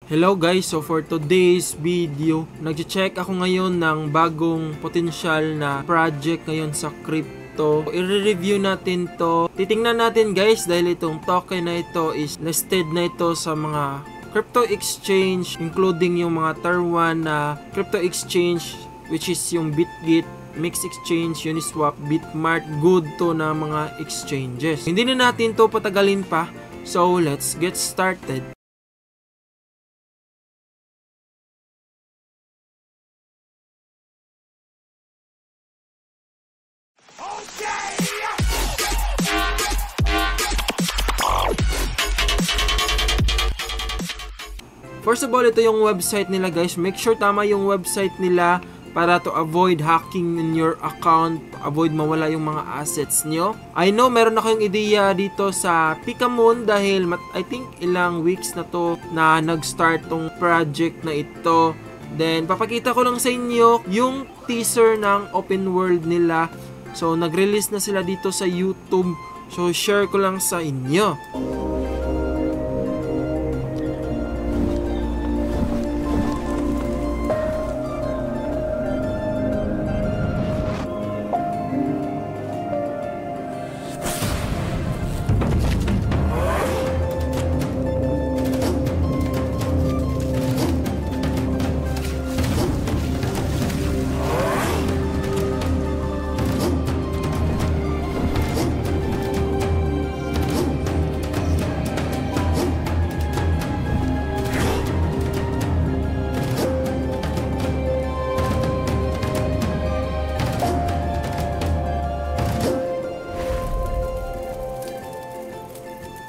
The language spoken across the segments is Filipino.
Hello guys, so for today's video, nag-check ako ngayon ng bagong potensyal na project ngayon sa crypto. I-review natin to. Titingnan natin guys dahil itong token na ito is listed na ito sa mga crypto exchange, including yung mga tier 1 na crypto exchange, which is yung BitGit, Mix Exchange, Uniswap, Bitmart, good to na mga exchanges. Hindi na natin to patagalin pa, so let's get started. First of all, ito yung website nila guys. Make sure tama yung website nila para to avoid hacking in your account, avoid mawala yung mga assets nyo. I know meron na kayong ideya dito sa Pikamoon dahil I think ilang weeks na to na nag-start tong project na ito. Then papakita ko lang sa inyo yung teaser ng open world nila. So nag-release na sila dito sa YouTube. So share ko lang sa inyo.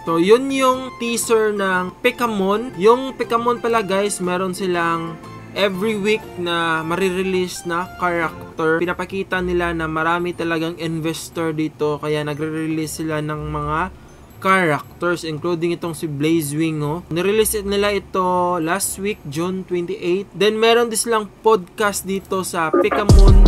So, yun yung teaser ng Pikamoon. Yung Pikamoon pala guys, meron silang every week na marirelease na character. Pinapakita nila na marami talagang investor dito, kaya nagre-release sila ng mga characters, including itong si Blazewing. Nirelease nila ito last week, June 28. Then, meron din silang podcast dito sa Pikamoon.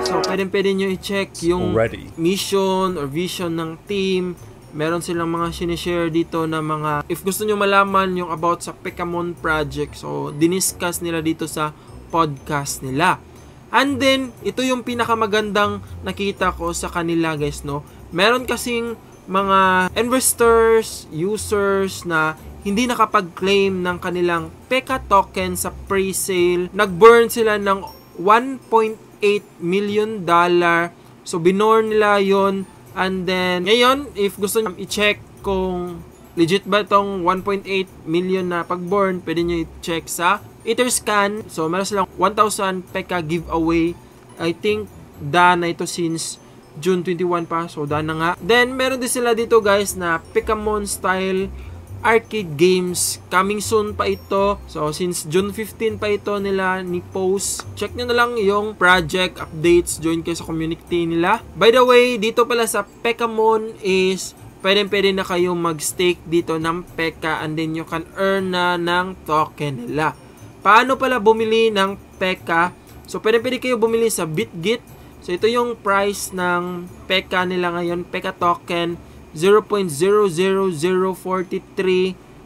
So, pwede nyo i-check yung mission or vision ng team. Meron silang mga sinishare dito na mga, if gusto nyo malaman yung about sa Pikamoon project, so diniscuss nila dito sa podcast nila. And then, ito yung pinakamagandang nakita ko sa kanila guys, no. Meron kasing mga investors, users na hindi nakapag-claim ng kanilang Peka token sa pre-sale. Nag-burn sila ng $1.8 million. So, binorn nila yon. And then, ngayon, if gusto nyo i-check kung legit ba itong 1.8 million na pag-burn, pwede nyo i-check sa Etherscan. So, meron silang 1,000 Peka giveaway. I think, done na ito since June 21 pa. So, done na nga. Then, meron din sila dito guys na Pikamoon style arcade games. Coming soon pa ito. So, since June 15 pa ito nila ni-post. Check nyo na lang yung project updates. Join kayo sa community nila. By the way, dito pala sa Pikamoon is pwede na kayong mag-stake dito ng Peka and then you can earn na ng token nila. Paano pala bumili ng Peka? So, pwede kayo bumili sa BitGit. So, ito yung price ng Peka nila ngayon. Peka token 0.00043.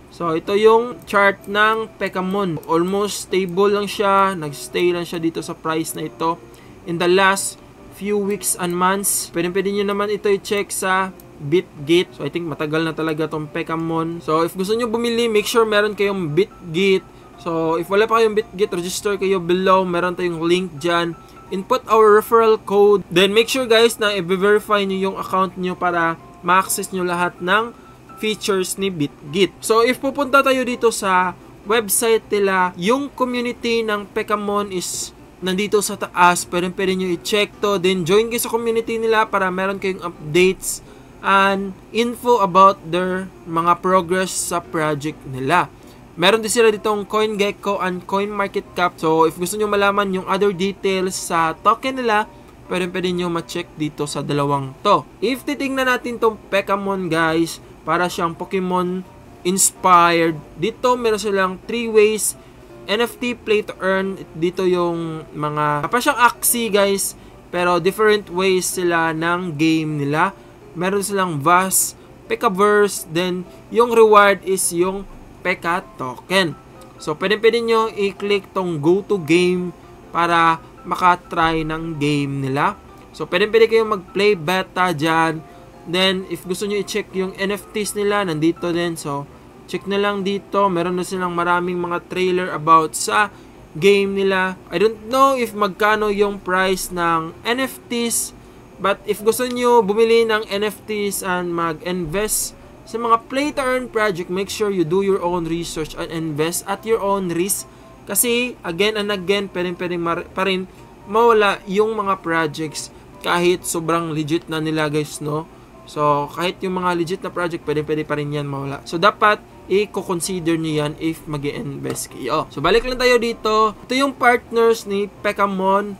So, ito yung chart ng Pikamoon. Almost stable lang siya. Nag-stay lang siya dito sa price na ito. In the last few weeks and months, pwede nyo naman ito i-check sa BitGit. So, I think matagal na talaga tong Pikamoon. So, if gusto nyo bumili, make sure meron kayong BitGit. So, if wala pa kayong BitGit, register kayo below. Meron tayong link dyan. Input our referral code. Then, make sure guys na i-verify nyo yung account nyo para ma-access nyo lahat ng features ni BitGit. So, if pupunta tayo dito sa website nila, yung community ng Pikamoon is nandito sa taas. Pwede nyo i-check to. Then, join kayo sa community nila para meron kayong updates and info about their mga progress sa project nila. Meron din sila ditong CoinGecko and CoinMarketCap. So, if gusto nyo malaman yung other details sa token nila, pwede nyo ma-check dito sa dalawang to. If titingnan natin tong Pikamoon guys, para siyang Pokemon inspired. Dito meron silang 3 ways NFT play to earn. Dito yung mga pa siyang Axie guys, pero different ways sila ng game nila. Meron silang vast Pekaverse, then yung reward is yung Peka token. So, pwede nyo i-click tong go to game para makatry ng game nila. So, pwede kayong mag-play beta dyan. Then, if gusto nyo i-check yung NFTs nila, nandito din. So, check na lang dito. Meron na silang maraming mga trailer about sa game nila. I don't know if magkano yung price ng NFTs. But, if gusto nyo bumili ng NFTs and mag-invest sa mga play-to-earn project, make sure you do your own research and invest at your own risk. Kasi, again and again, pwedeng pa rin mawala yung mga projects kahit sobrang legit na nila guys, no? So, kahit yung mga legit na project, pwede pa rin yan mawala. So, dapat i-consider nyo yan if mag-invest kayo. So, balik lang tayo dito. Ito yung partners ni Pekamon,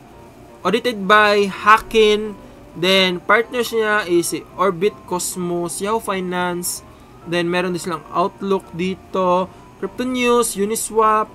audited by Hakin. Then, partners niya is si Orbit Cosmos, Yahoo Finance. Then, meron din silang Outlook dito, Crypto News, Uniswap,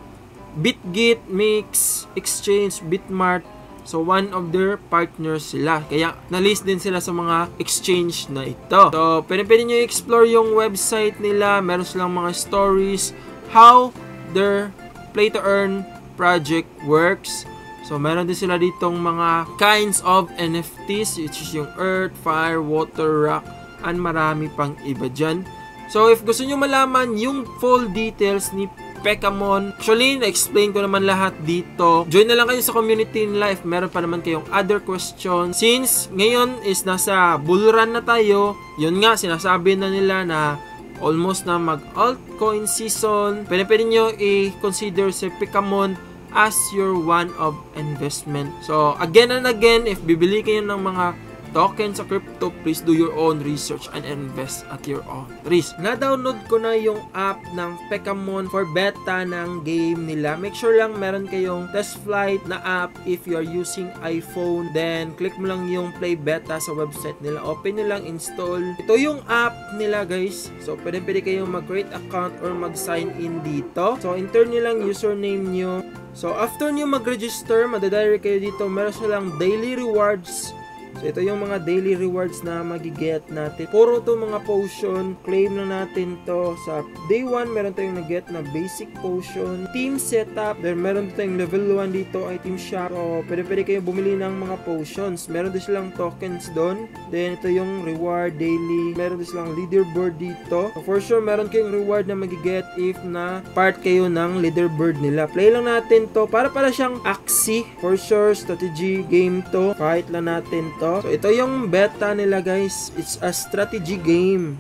BitGit, Mix, Exchange, Bitmart. So, one of their partners sila. Kaya, na-list din sila sa mga exchange na ito. So, pwede nyo i-explore yung website nila. Meron silang mga stories, how their play-to-earn project works. So, meron din sila ditong mga kinds of NFTs, which is yung Earth, Fire, Water, Rock, and marami pang iba dyan. So, if gusto nyo malaman yung full details ni Pekamon, actually, na-explain ko naman lahat dito. Join na lang kayo sa community nila if meron pa naman kayong other questions. Since ngayon is nasa bull run na tayo, yun nga, sinasabi na nila na almost na mag-altcoin season. Pwede nyo i-consider si Pekamon as your one of investment. So, again and again, if bibili kayo ng mga tokens sa crypto, please do your own research and invest at your own risk. Na-download ko na yung app ng Pekamon for beta ng game nila. Make sure lang meron kayong test flight na app if you are using iPhone. Then, click mo lang yung play beta sa website nila. Open nyo lang, install. Ito yung app nila guys. So, pwede kayong mag-create account or mag-sign in dito. So, enter nyo lang username nyo. So, after nyo mag-register, madadirect kayo dito. Meron silang daily rewards. So, ito yung mga daily rewards na magiget natin. Puro to mga potion. Claim na natin to. Sa day 1, meron tayong nag-get na basic potion. Team setup. Then, meron tayong level 1 dito, item shop. So, pwede kayo bumili ng mga potions. Meron din silang tokens doon. Then, ito yung reward daily. Meron din silang leaderboard dito. So, for sure, meron kayong reward na magiget if na part kayo ng leaderboard nila. Play lang natin to. Para siyang Axie. For sure, strategy game to. Fight lang natin to. So, ito yung beta nila guys. It's a strategy game.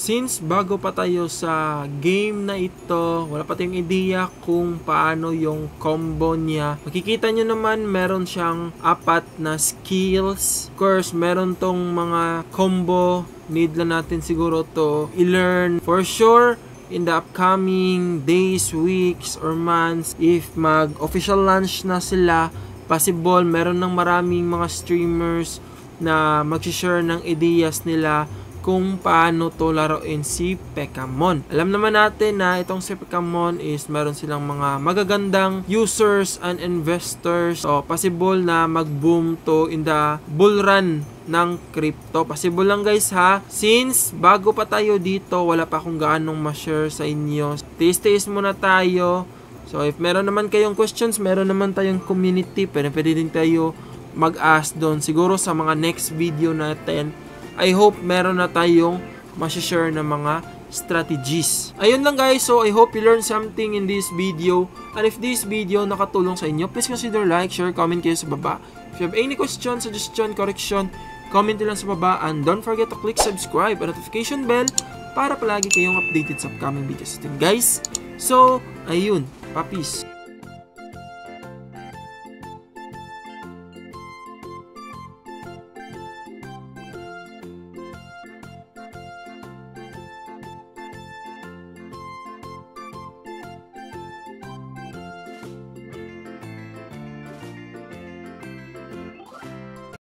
Since bago pa tayo sa game na ito, wala pa tayong idea kung paano yung combo niya. Makikita nyo naman, meron siyang 4 na skills. Of course, meron tong mga combo. Need lang natin siguro to i-learn. For sure, in the upcoming days, weeks, or months, if mag-official launch na sila, possible, meron ng maraming mga streamers na mag-share ng ideas nila kung paano to laruin si Pekamon. Alam naman natin na itong si Pekamon is meron silang mga magagandang users and investors. So, possible na mag-boom to in the bull run ng crypto. Possible lang guys ha. Since bago pa tayo dito, wala pa akong gaanong ma-share sa inyo. Tiis-tiis muna tayo. So, if meron naman kayong questions, meron naman tayong community. Pwede din tayo mag-ask doon. Siguro sa mga next video natin, I hope meron na tayong ma-share na mga strategies. Ayun lang guys, so I hope you learned something in this video. And if this video nakatulong sa inyo, please consider like, share, comment kayo sa baba. If you have any question, suggestion, correction, comment lang sa baba. And don't forget to click subscribe and notification bell para palagi kayong updated sa upcoming videos natin guys. So, ayun. Papis.